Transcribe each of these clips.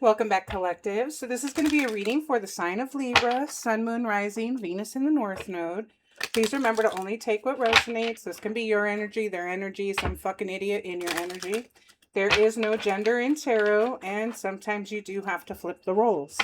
Welcome back, Collective. So this is going to be a reading for the sign of Libra, Sun, Moon, Rising, Venus in the North Node. Please remember to only take what resonates. This can be your energy, their energy, some fucking idiot in your energy. There is no gender in tarot, and sometimes you do have to flip the roles.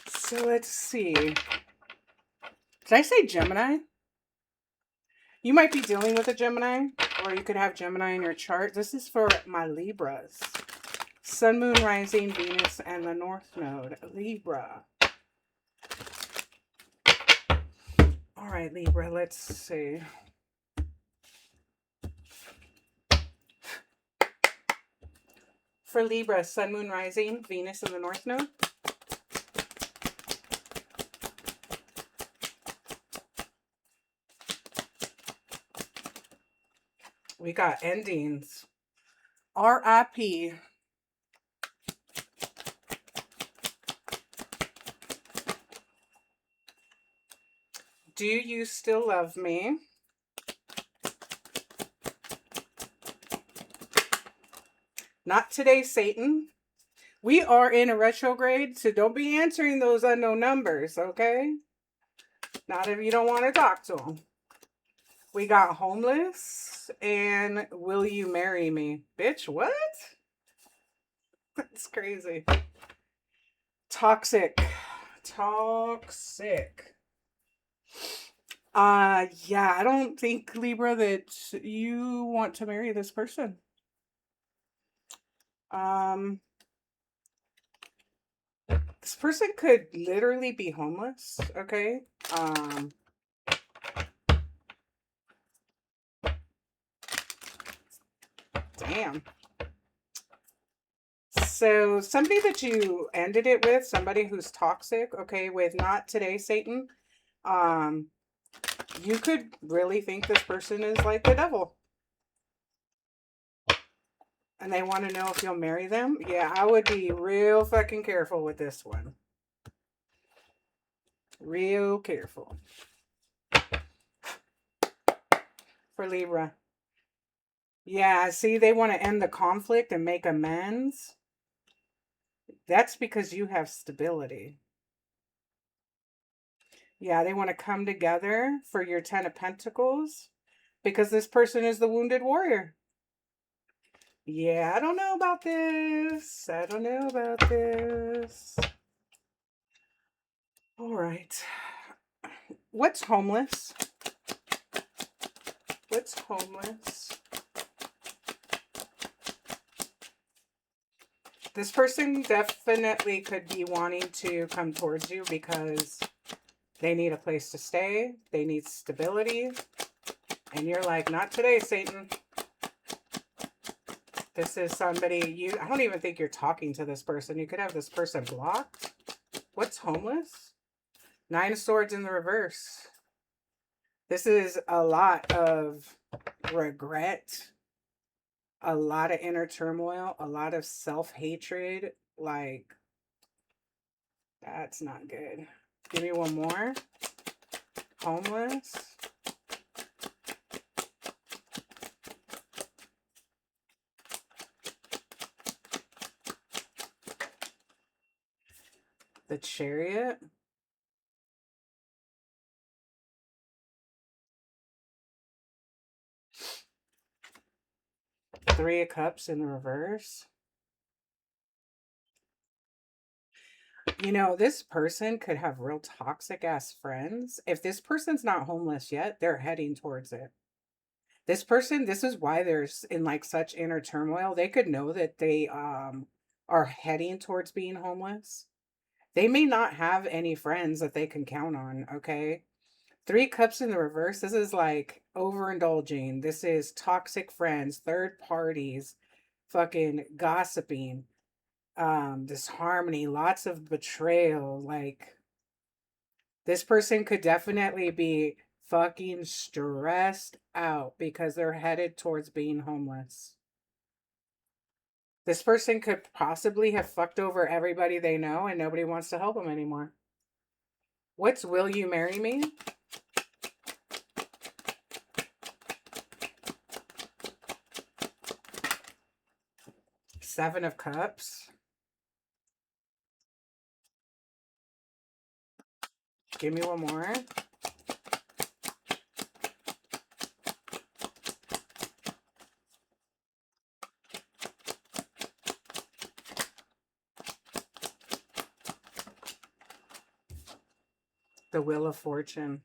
So let's see. Did I say Gemini? You might be dealing with a Gemini, or you could have Gemini in your chart. This is for my Libras. Sun, Moon, Rising, Venus, and the North Node. Libra. All right, Libra, let's see. For Libra, Sun, Moon, Rising, Venus, and the North Node. We got endings. R.I.P. Do you still love me? Not today, Satan. We are in a retrograde, so don't be answering those unknown numbers, okay? Not if you don't want to talk to them. We got homeless and will you marry me? Bitch, what? That's crazy. Toxic. Toxic. Yeah, I don't think, Libra, that you want to marry this person. This person could literally be homeless, okay? Damn. So somebody that you ended it with, somebody who's toxic, okay, with not today, Satan, you could really think this person is like the devil. And they want to know if you'll marry them. Yeah, I would be real fucking careful with this one. Real careful. For Libra. Yeah, see, they want to end the conflict and make amends. That's because you have stability. Yeah, they want to come together for your 10 of Pentacles because this person is the wounded warrior. Yeah, I don't know about this. I don't know about this. All right. What's homeless? What's homeless? This person definitely could be wanting to come towards you because they need a place to stay. They need stability. And you're like, not today, Satan. This is somebody I don't even think you're talking to this person. You could have this person blocked. What's homeless? 9 of Swords in the reverse. This is a lot of regret, a lot of inner turmoil, a lot of self-hatred. Like, that's not good. Give me one more. Homeless. The Chariot. Three of Cups in the reverse. You know, this person could have real toxic ass friends. If this person's not homeless yet, they're heading towards it. This person, this is why there's in like such inner turmoil. They could know that they are heading towards being homeless. They may not have any friends that they can count on, okay? 3 Cups in the reverse. This is like overindulging. This is toxic friends, third parties, fucking gossiping, disharmony, lots of betrayal. Like, this person could definitely be fucking stressed out because they're headed towards being homeless. This person could possibly have fucked over everybody they know and nobody wants to help them anymore. What's Will You Marry Me? Seven of Cups. Give me one more. The Wheel of Fortune.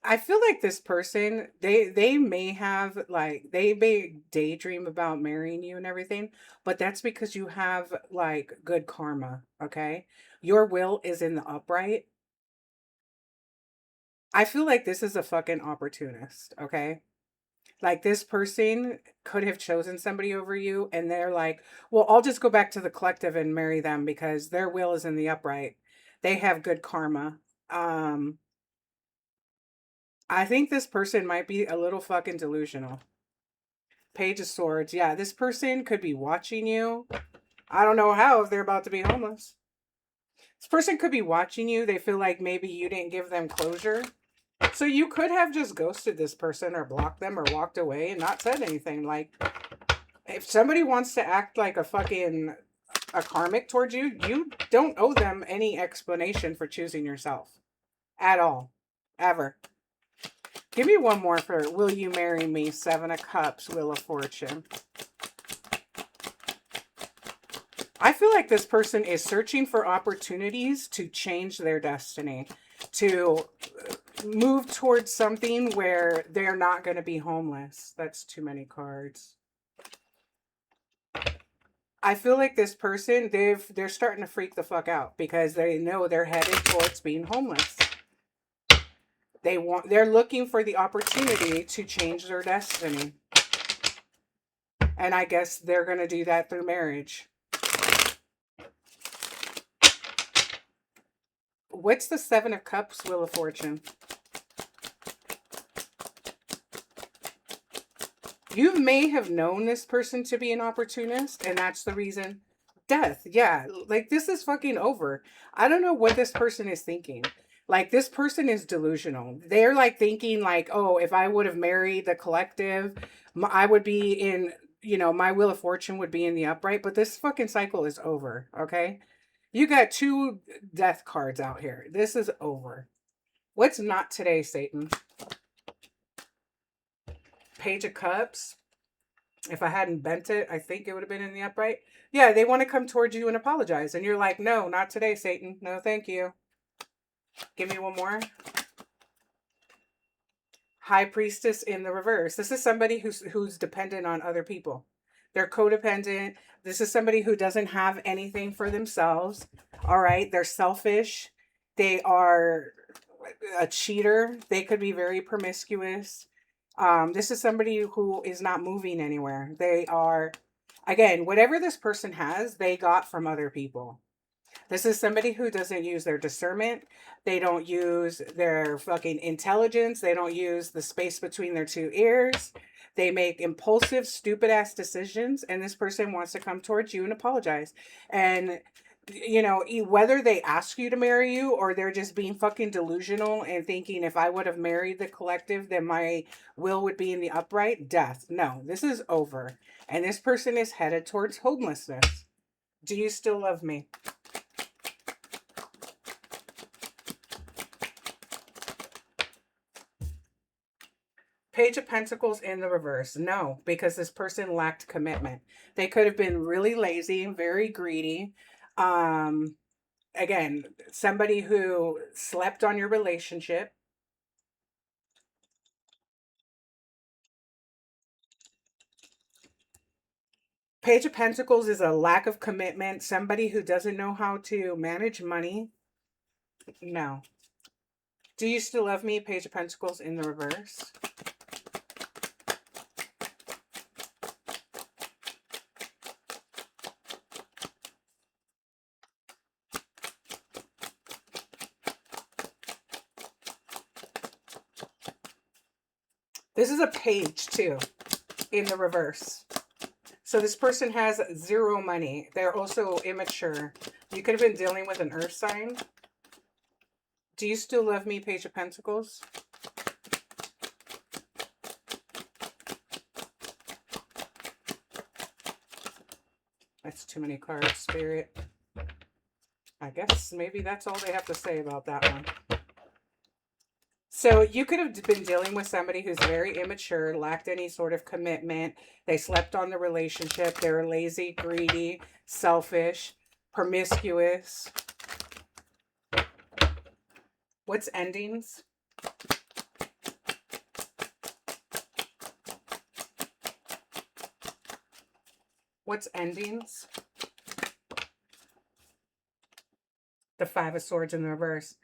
I feel like this person, they may have like they may daydream about marrying you and everything, but that's because you have like good karma, okay? Your will is in the upright. I feel like this is a fucking opportunist, okay? Like this person could have chosen somebody over you and they're like, "Well, I'll just go back to the collective and marry them because their will is in the upright. They have good karma." Um I think this person might be a little fucking delusional. Page of Swords. Yeah, this person could be watching you. I don't know how if they're about to be homeless. This person could be watching you. They feel like maybe you didn't give them closure. So you could have just ghosted this person or blocked them or walked away and not said anything. Like, if somebody wants to act like a karmic towards you, you don't owe them any explanation for choosing yourself at all. Ever. Give me one more for Will You Marry Me? Seven of Cups, Wheel of Fortune. I feel like this person is searching for opportunities to change their destiny, to move towards something where they're not going to be homeless. That's too many cards. I feel like this person, they're starting to freak the fuck out because they know they're headed towards being homeless. They're looking for the opportunity to change their destiny. And I guess they're going to do that through marriage. What's the Seven of Cups, Wheel of Fortune? You may have known this person to be an opportunist, and that's the reason. Death, yeah. Like, this is fucking over. I don't know what this person is thinking. Like, this person is delusional. They're like thinking, like, oh, if I would have married the collective, I would be in, my Wheel of Fortune would be in the upright, but this fucking cycle is over, okay? You got two death cards out here. This is over. What's not today, Satan? Page of Cups. If I hadn't bent it, I think it would have been in the upright. Yeah, they want to come towards you and apologize. And you're like, no, not today, Satan. No, thank you. Give me one more. High Priestess in the reverse. This is somebody who's dependent on other people. They're codependent. This is somebody who doesn't have anything for themselves. All right. They're selfish. They are a cheater. They could be very promiscuous. This is somebody who is not moving anywhere. They are, again, whatever this person has, they got from other people. This is somebody who doesn't use their discernment. They don't use their fucking intelligence. They don't use the space between their two ears. They make impulsive, stupid ass decisions. And this person wants to come towards you and apologize. And, whether they ask you to marry you or they're just being fucking delusional and thinking if I would have married the collective, then my will would be in the upright. Death. No, this is over. And this person is headed towards homelessness. Do you still love me? Page of Pentacles in the reverse. No, because this person lacked commitment. They could have been really lazy, very greedy. Um, Again, somebody who slept on your relationship. Page of Pentacles is a lack of commitment. Somebody who doesn't know how to manage money. No. Do you still love me? Page of Pentacles in the reverse. This is a page too, in the reverse. So this person has zero money. They're also immature. You could have been dealing with an earth sign. Do you still love me, Page of Pentacles? That's too many cards, Spirit. I guess maybe that's all they have to say about that one. So you could have been dealing with somebody who's very immature, lacked any sort of commitment. They slept on the relationship. They were lazy, greedy, selfish, promiscuous. What's endings? What's endings? The Five of Swords in the reverse.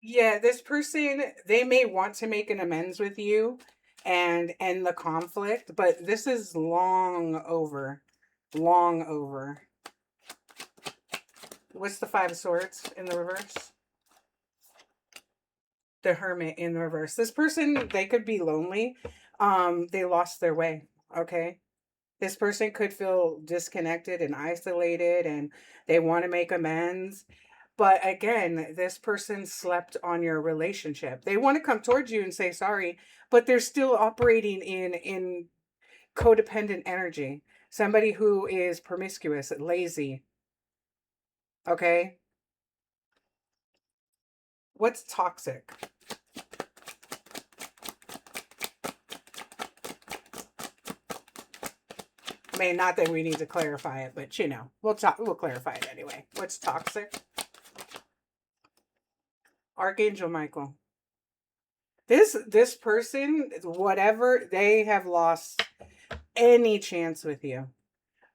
Yeah, this person, they may want to make an amends with you and end the conflict, but this is long over. Long over. What's the Five of Swords in the reverse? The Hermit in the reverse. This person, they could be lonely. They lost their way. Okay. This person could feel disconnected and isolated and they want to make amends. But again, this person slept on your relationship. They want to come towards you and say sorry, but they're still operating in codependent energy. Somebody who is promiscuous, lazy. Okay? What's toxic? I mean, not that we need to clarify it, but we'll clarify it anyway. What's toxic? Archangel Michael. This person, whatever, they have lost any chance with you.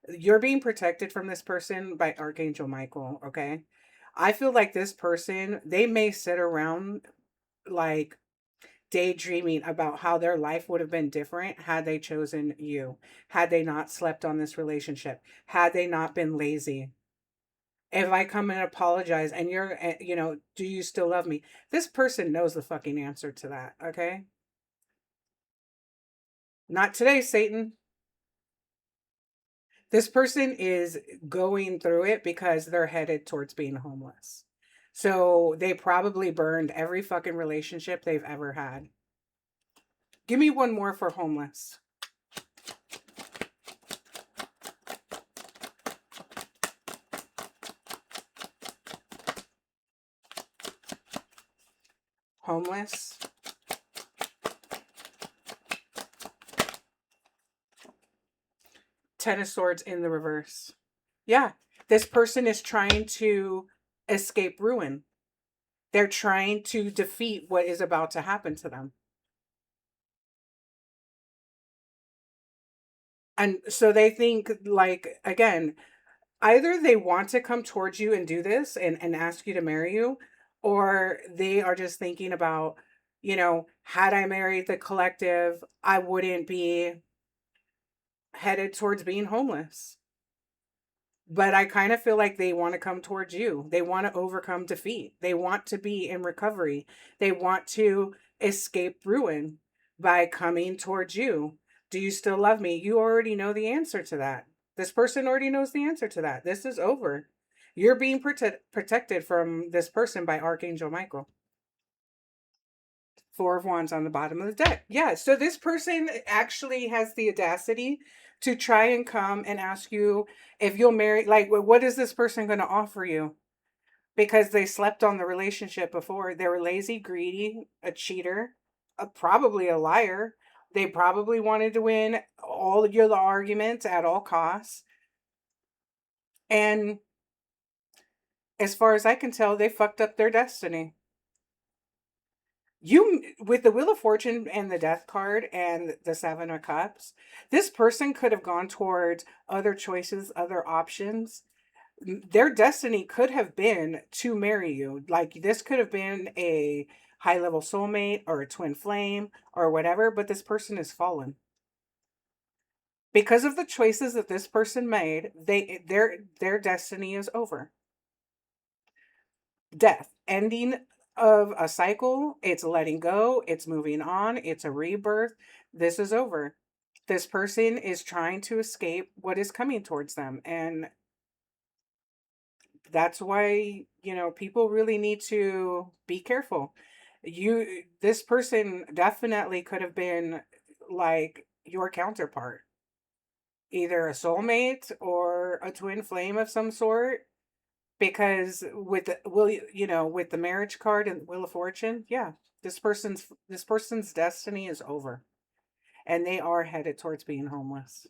You're being protected from this person by Archangel Michael, okay? I feel like this person, they may sit around like daydreaming about how their life would have been different had they chosen you, had they not slept on this relationship, had they not been lazy. If I come and apologize and do you still love me? This person knows the fucking answer to that, okay? Not today, Satan. This person is going through it because they're headed towards being homeless. So they probably burned every fucking relationship they've ever had. Give me one more for homeless. Homeless. Ten of Swords in the reverse. Yeah. This person is trying to escape ruin. They're trying to defeat what is about to happen to them. And so they think, like, again, either they want to come towards you and do this and ask you to marry you, or they are just thinking about, had I married the collective, I wouldn't be headed towards being homeless. But I kind of feel like they want to come towards you. They want to overcome defeat. They want to be in recovery. They want to escape ruin by coming towards you. Do you still love me? You already know the answer to that. This person already knows the answer to that. This is over. You're being protected from this person by Archangel Michael. Four of Wands on the bottom of the deck. Yeah, so this person actually has the audacity to try and come and ask you if you'll marry. Like, what is this person going to offer you? Because they slept on the relationship before. They were lazy, greedy, a cheater, probably a liar. They probably wanted to win all your arguments at all costs. And as far as I can tell, they fucked up their destiny. You, with the Wheel of Fortune and the Death card and the Seven of Cups, this person could have gone towards other choices, other options. Their destiny could have been to marry you. Like, this could have been a high level soulmate or a twin flame or whatever, but this person is fallen. Because of the choices that this person made, their destiny is over. Death, ending of a cycle, it's letting go, it's moving on, it's a rebirth. This is over. This person is trying to escape what is coming towards them. And that's why, people really need to be careful. This person definitely could have been like your counterpart. either a soulmate or a twin flame of some sort. Because with the with the marriage card and Wheel of Fortune, yeah, this person's destiny is over, and they are headed towards being homeless.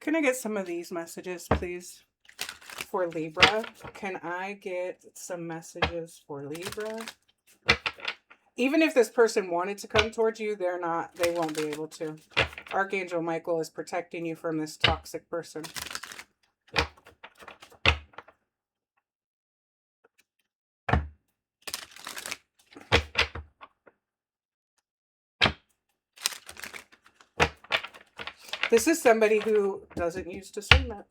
Can I get some of these messages, please, for Libra? Can I get some messages for Libra? Even if this person wanted to come towards you, they won't be able to. Archangel Michael is protecting you from this toxic person. This is somebody who doesn't use discernment.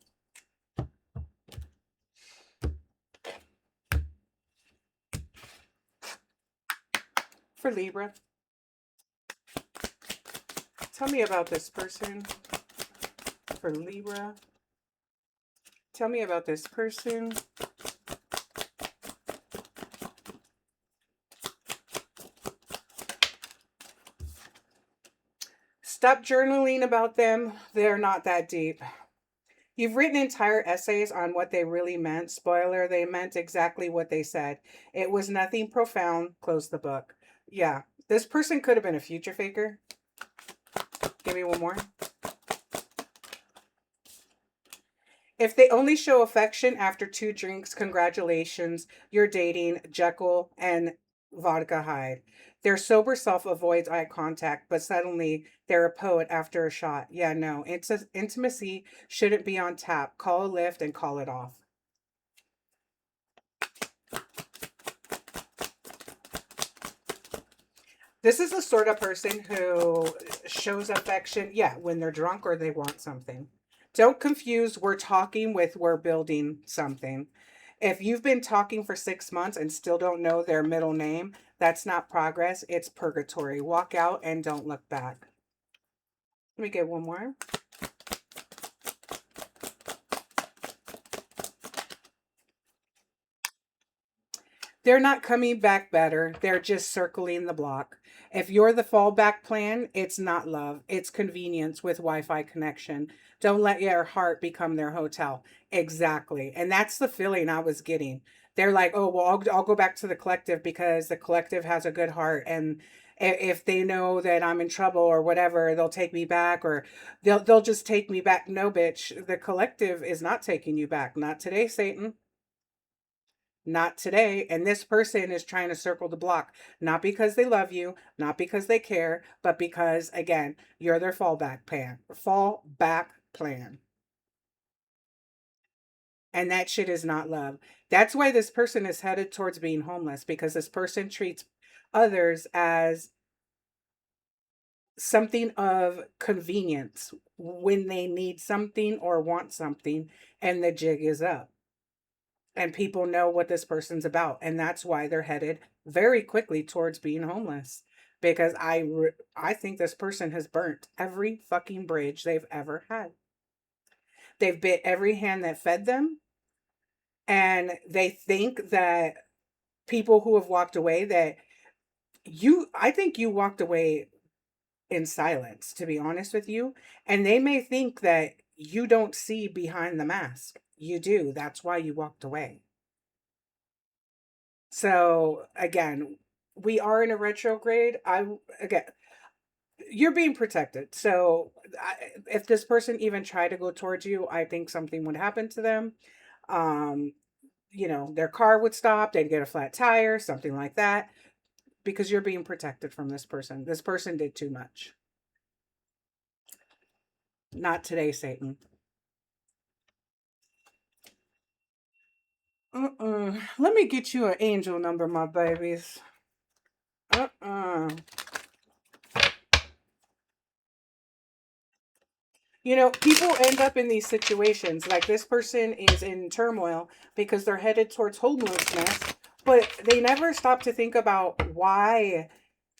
For Libra, tell me about this person. For Libra, tell me about this person. Stop journaling about them. They're not that deep. You've written entire essays on what they really meant. Spoiler, they meant exactly what they said. It was nothing profound. Close the book. Yeah, this person could have been a future faker. Give me one more. If they only show affection after 2 drinks, congratulations. You're dating Jekyll and Vodka Hyde. Their sober self avoids eye contact, but suddenly they're a poet after a shot. Yeah, no. Intimacy shouldn't be on tap. Call a lift and call it off. This is the sort of person who shows affection, yeah, when they're drunk or they want something. Don't confuse we're talking with we're building something. If you've been talking for 6 months and still don't know their middle name, that's not progress, it's purgatory. Walk out and don't look back. Let me get one more. They're not coming back better. They're just circling the block. If you're the fallback plan, it's not love. It's convenience with Wi-Fi connection. Don't let your heart become their hotel. Exactly. And that's the feeling I was getting. They're like, oh, well, I'll go back to the collective because the collective has a good heart. And if they know that I'm in trouble or whatever, they'll take me back or they'll just take me back. No, bitch. The collective is not taking you back. Not today, Satan. Not today. And this person is trying to circle the block, not because they love you, not because they care, but because, again, you're their fallback plan. And that shit is not love. That's why this person is headed towards being homeless, because this person treats others as something of convenience when they need something or want something, and the jig is up. And people know what this person's about, and that's why they're headed very quickly towards being homeless, because I think this person has burnt every fucking bridge they've ever had. They've bit every hand that fed them, and they think that people who have walked away, that I think you walked away in silence, to be honest with you, and they may think that you don't see behind the mask. You do. That's why you walked away. So again, we are in a retrograde. Again, you're being protected. So if this person even tried to go towards you, I think something would happen to them. Um, their car would stop. They'd get a flat tire, something like that, because you're being protected from this person. This person did too much. Not today, Satan. Let me get you an angel number, my babies. Uh-uh. People end up in these situations. Like this person is in turmoil because they're headed towards homelessness, but they never stop to think about why.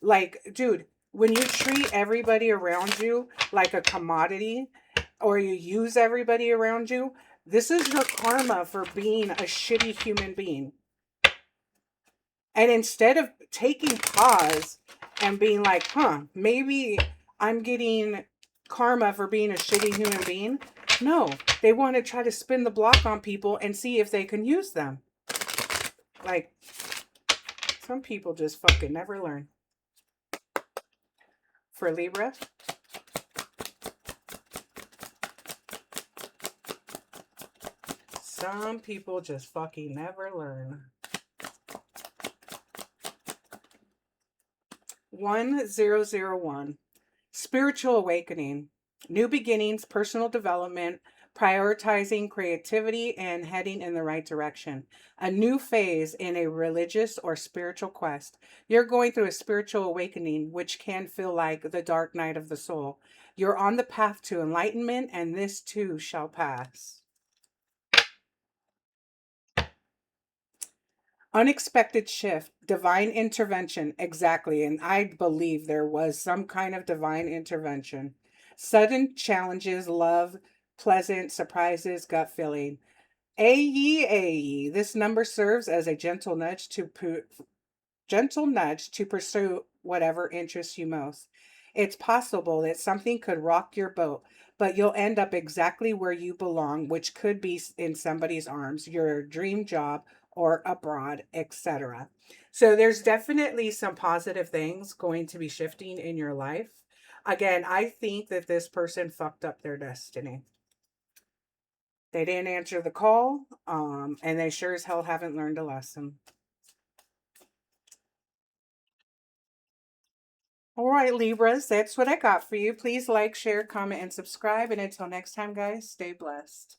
Like, dude, when you treat everybody around you like a commodity or you use everybody around you, This is your karma for being a shitty human being. And instead of taking pause and being like, maybe I'm getting karma for being a shitty human being. No, they want to try to spin the block on people and see if they can use them. Like, some people just fucking never learn. For Libra, some people just fucking never learn. 1001. Spiritual awakening. New beginnings, personal development, prioritizing creativity, and heading in the right direction. A new phase in a religious or spiritual quest. You're going through a spiritual awakening, which can feel like the dark night of the soul. You're on the path to enlightenment, and this too shall pass. Unexpected shift, divine intervention. Exactly. And I believe there was some kind of divine intervention. Sudden challenges, love, pleasant surprises, gut feeling. AE. This number serves as a gentle nudge to pursue whatever interests you most. It's possible that something could rock your boat, but you'll end up exactly where you belong, which could be in somebody's arms, your dream job, or abroad, etc. So there's definitely some positive things going to be shifting in your life. Again, I think that this person fucked up their destiny. They didn't answer the call, and they sure as hell haven't learned a lesson. All right, Libras, that's what I got for you. Please like, share, comment, and subscribe. And until next time, guys, stay blessed.